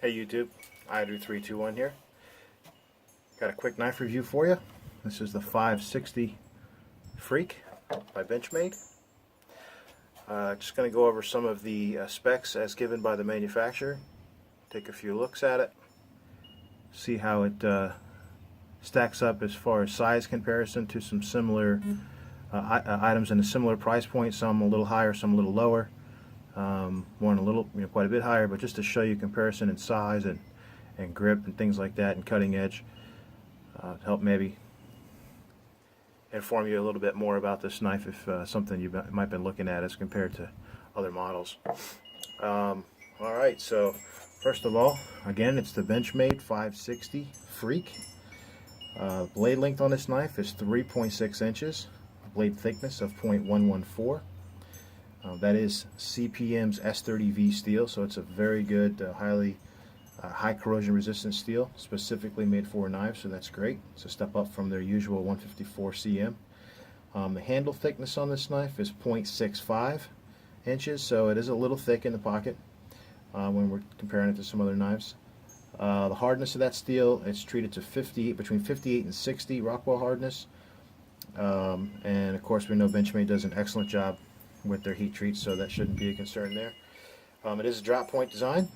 Hey YouTube, I321 here. Got a quick knife review for you. This is the 560 Freek by Benchmade. Just going to go over some of the specs as given by the manufacturer. Take a few looks at it. See how it stacks up as far as size comparison to some similar items in a similar price point. Some a little higher, some a little lower. One a little, quite a bit higher, but just to show you comparison in size and grip and things like that, and cutting edge, help maybe inform you a little bit more about this knife if something you might have been looking at as compared to other models. Alright, so first of all, again, it's the Benchmade 560 Freek. Blade length on this knife is 3.6 inches, blade thickness of 0.114. That is CPM's S30V steel, so it's a very good, high corrosion resistant steel, specifically made for knives, so that's great. It's a step up from their usual 154 cm. The handle thickness on this knife is 0.65 inches, so it is a little thick in the pocket when we're comparing it to some other knives. The hardness of that steel, it's treated to between 58 and 60 Rockwell hardness, and of course we know Benchmade does an excellent job with their heat treats, so that shouldn't be a concern there. It is a drop point design.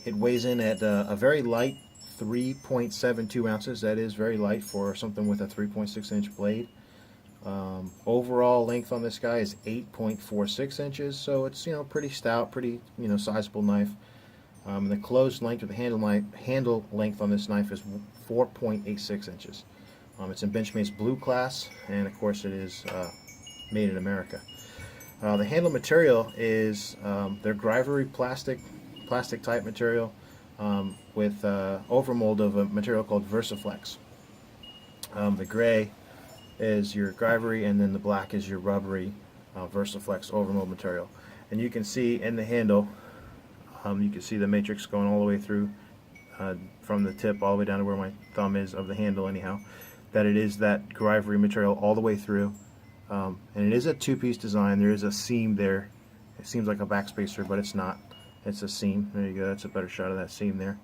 It weighs in at a very light 3.72 ounces. That is very light for something with a 3.6 inch blade. Overall length on this guy is 8.46 inches, so it's pretty stout, pretty sizable knife. The closed length of the handle length on this knife is 4.86 inches. It's in Benchmade's blue class, and of course it is made in America. The handle material is their Grippy plastic type material with overmold of a material called Versaflex. The gray is your Grippy, and then the black is your rubbery Versaflex overmold material. And you can see in the handle, you can see the matrix going all the way through from the tip all the way down to where my thumb is of the handle anyhow, that it is that Grippy material all the way through. And it is a two-piece design. There is a seam there. It seems like a backspacer, but it's not. It's a seam. There you go. That's a better shot of that seam there.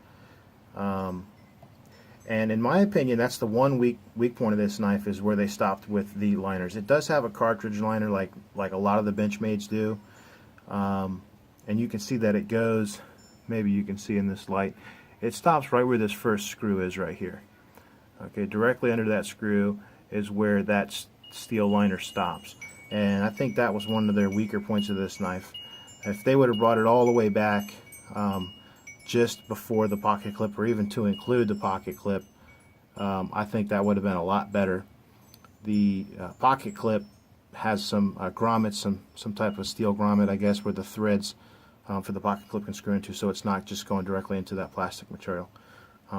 And in my opinion, that's the one weak point of this knife, is where they stopped with the liners. It does have a cartridge liner like a lot of the Benchmades do. And you can see that it goes, maybe you can see in this light, it stops right where this first screw is right here. Okay, directly under that screw is where that steel liner stops, and I think that was one of their weaker points of this knife. If they would have brought it all the way back just before the pocket clip, or even to include the pocket clip, I think that would have been a lot better. The pocket clip has some grommets, some type of steel grommet, I guess, where the threads for the pocket clip can screw into, so it's not just going directly into that plastic material.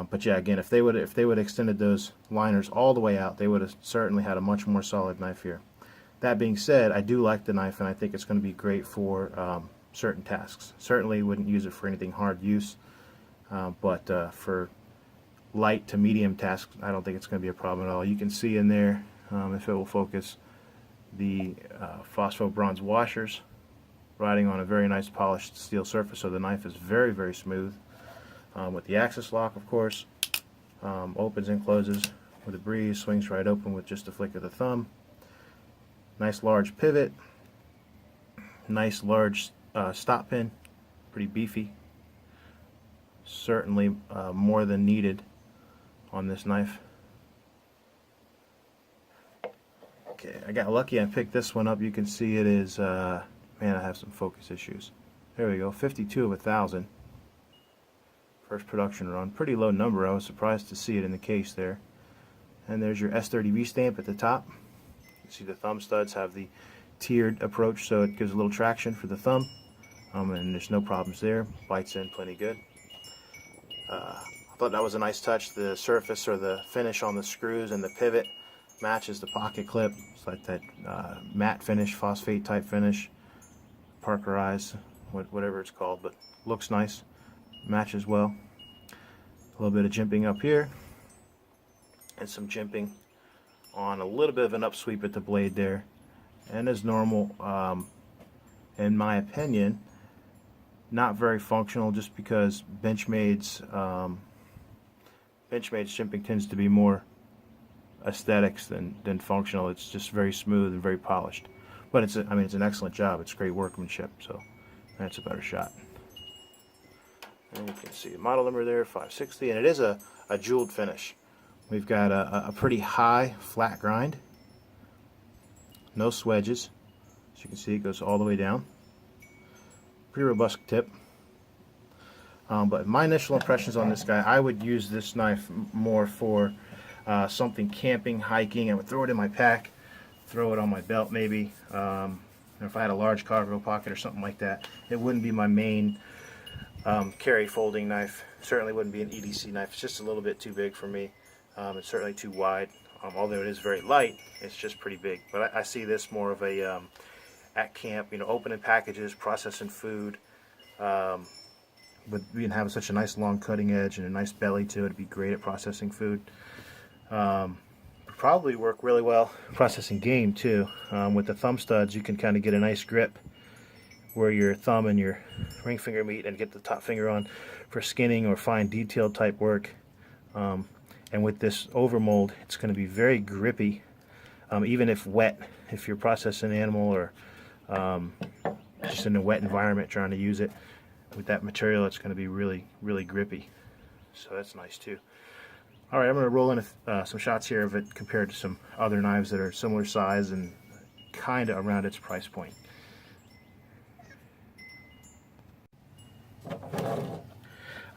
But yeah, again, if they would have extended those liners all the way out, they would have certainly had a much more solid knife here. That being said, I do like the knife, and I think it's going to be great for certain tasks. Certainly wouldn't use it for anything hard use, but for light to medium tasks, I don't think it's going to be a problem at all. You can see in there, if it will focus, the phospho bronze washers riding on a very nice polished steel surface, so the knife is very, very smooth. With the axis lock, of course, opens and closes with a breeze, swings right open with just a flick of the thumb. Nice large pivot, nice large stop pin, pretty beefy. Certainly more than needed on this knife. Okay, I got lucky, I picked this one up. You can see it is, man, I have some focus issues. There we go, 52 of 1,000. First production run. Pretty low number. I was surprised to see it in the case there. And there's your S30V stamp at the top. You see the thumb studs have the tiered approach, so it gives a little traction for the thumb. And there's no problems there. Bites in plenty good. I thought that was a nice touch. The surface, or the finish on the screws and the pivot, matches the pocket clip. It's like that matte finish, phosphate type finish, parkerized, whatever it's called, but looks nice. Matches well. A little bit of jimping up here, and some jimping on a little bit of an upsweep at the blade there. And as normal, in my opinion, not very functional, just because Benchmade's chimping tends to be more aesthetics than functional. It's just very smooth and very polished. But it's it's an excellent job. It's great workmanship, so that's a better shot. And you can see the model number there, 560, and it is a jeweled finish. We've got a pretty high flat grind, no swedges. As you can see, it goes all the way down. Pretty robust tip. But my initial impressions on this guy, I would use this knife more for something camping, hiking. I would throw it in my pack, throw it on my belt maybe. If I had a large cargo pocket or something like that, it wouldn't be my main carry folding knife. Certainly wouldn't be an EDC knife. It's just a little bit too big for me. It's certainly too wide. Although it is very light, it's just pretty big. But I see this more of a at camp, opening packages, processing food. With being having such a nice long cutting edge and a nice belly to it, it'd be great at processing food. Probably work really well processing game too. With the thumb studs, you can kind of get a nice grip where your thumb and your ring finger meet, and get the top finger on for skinning or fine detailed type work. And with this overmold, it's going to be very grippy, even if wet. If you're processing an animal or just in a wet environment trying to use it with that material, it's going to be really, really grippy. So that's nice too. Alright, I'm going to roll in some shots here of it compared to some other knives that are similar size and kind of around its price point.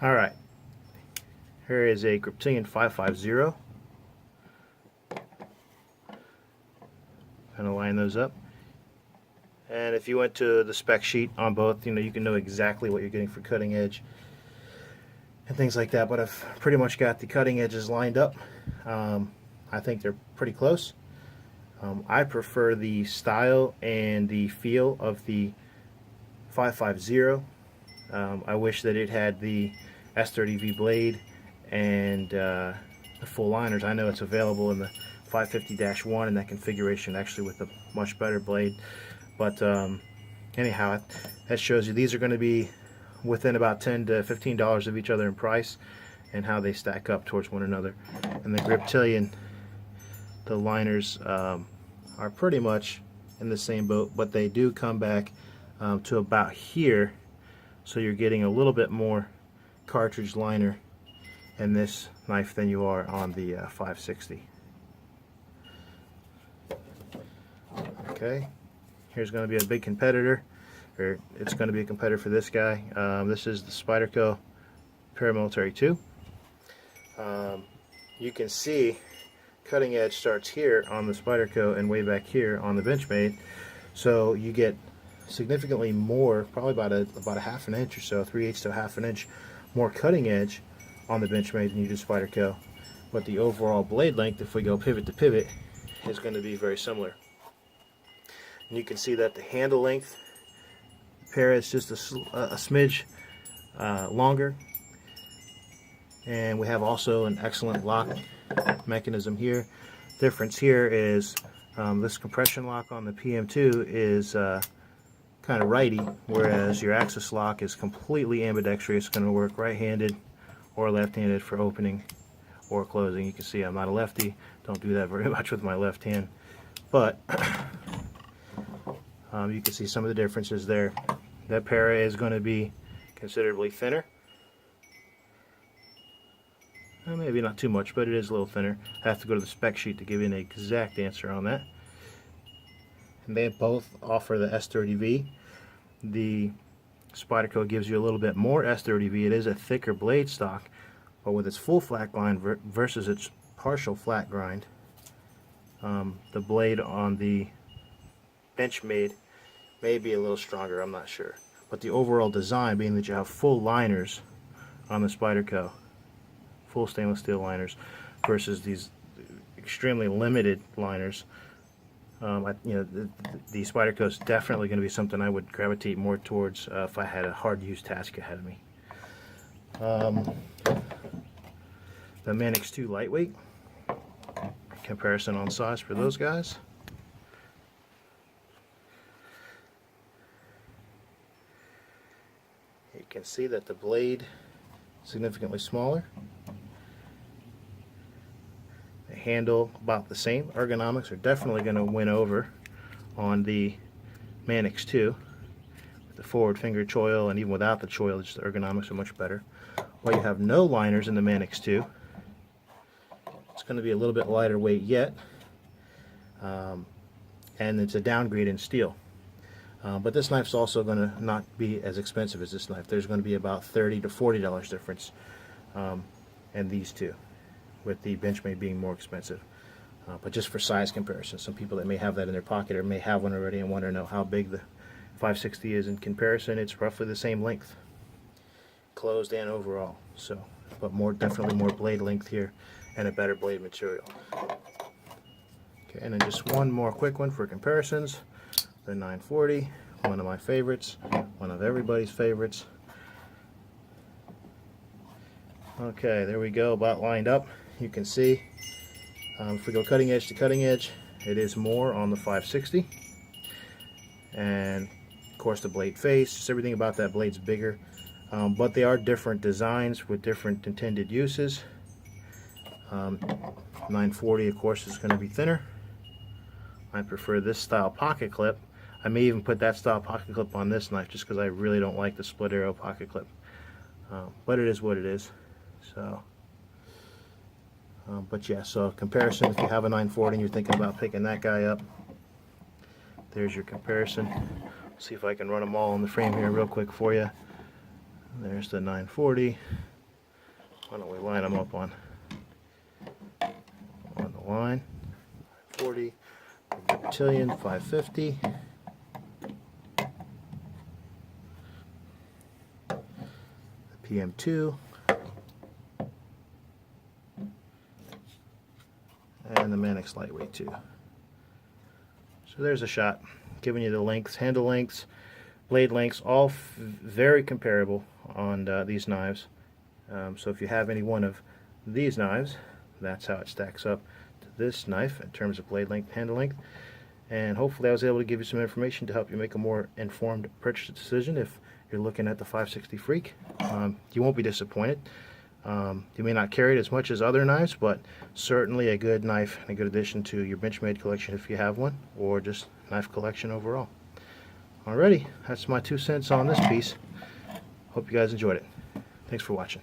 Alright, here is a Grippy 550. Kind of line those up. And if you went to the spec sheet on both, you can know exactly what you're getting for cutting edge and things like that. But I've pretty much got the cutting edges lined up. I think they're pretty close. I prefer the style and the feel of the 550. I wish that it had the S30V blade and the full liners. I know it's available in the 550-1 in that configuration, actually with a much better blade. But anyhow, that shows you these are going to be within about $10 to $15 of each other in price, and how they stack up towards one another. And the Grippy, the liners are pretty much in the same boat, but they do come back to about here, so you're getting a little bit more cartridge liner in this knife than you are on the 560. Okay. Here's going to be a big competitor, or it's going to be a competitor for this guy. This is the Spyderco Paramilitary 2. You can see cutting edge starts here on the Spyderco and way back here on the Benchmade. So you get significantly more, probably about a half an inch or so, 3/8 to a half an inch more cutting edge on the Benchmade than you do Spyderco. But the overall blade length, if we go pivot to pivot, is going to be very similar. And you can see that the handle length pair is just a smidge longer, and we have also an excellent lock mechanism here. Difference here is this compression lock on the PM2 is kind of righty, whereas your axis lock is completely ambidextrous. It's going to work right-handed or left-handed for opening or closing. You can see I'm not a lefty, don't do that very much with my left hand, but you can see some of the differences there. That para is going to be considerably thinner. Maybe not too much, but it is a little thinner. I have to go to the spec sheet to give you an exact answer on that. And they both offer the S30V. The Spyderco gives you a little bit more S30V. It is a thicker blade stock, but with its full flat grind versus its partial flat grind, the blade on the Benchmade may be a little stronger, I'm not sure. But the overall design, being that you have full liners on the Spyderco, full stainless steel liners, versus these extremely limited liners, the Spyderco is definitely going to be something I would gravitate more towards if I had a hard-use task ahead of me. The Manix 2 lightweight, comparison on size for those guys. see that the blade is significantly smaller. The handle about the same. Ergonomics are definitely going to win over on the Manix 2. With the forward finger choil, and even without the choil, just the ergonomics are much better. While you have no liners in the Manix 2, it's going to be a little bit lighter weight yet, and it's a downgrade in steel. But this knife's also going to not be as expensive as this knife. There's going to be about $30 to $40 difference in these two, with the Benchmade being more expensive. But just for size comparison, some people that may have that in their pocket or may have one already and want to know how big the 560 is in comparison, it's roughly the same length, closed and overall. So, but definitely more blade length here and a better blade material. Okay, and then just one more quick one for comparisons. The 940, one of my favorites, one of everybody's favorites. Okay, there we go, about lined up. You can see, if we go cutting edge to cutting edge, it is more on the 560. And of course the blade face, just everything about that blade's bigger. But they are different designs with different intended uses. 940 of course is going to be thinner. I prefer this style pocket clip. I may even put that style pocket clip on this knife just because I really don't like the split arrow pocket clip. But it is what it is. So, but yeah, so comparison, if you have a 940 and you're thinking about picking that guy up, there's your comparison. See if I can run them all on the frame here real quick for you. There's the 940. Why don't we line them up on the line? 940, the Reptilian 550. The PM2. And the Manix Lightweight 2. So there's a shot, giving you the lengths, handle lengths, blade lengths, all very comparable on these knives. So if you have any one of these knives, that's how it stacks up to this knife in terms of blade length, handle length. And hopefully I was able to give you some information to help you make a more informed purchase decision if you're looking at the 560 Freek. You won't be disappointed. You may not carry it as much as other knives, but certainly a good knife and a good addition to your Benchmade collection if you have one, or just knife collection overall. Alrighty, that's my 2 cents on this piece. Hope you guys enjoyed it. Thanks for watching.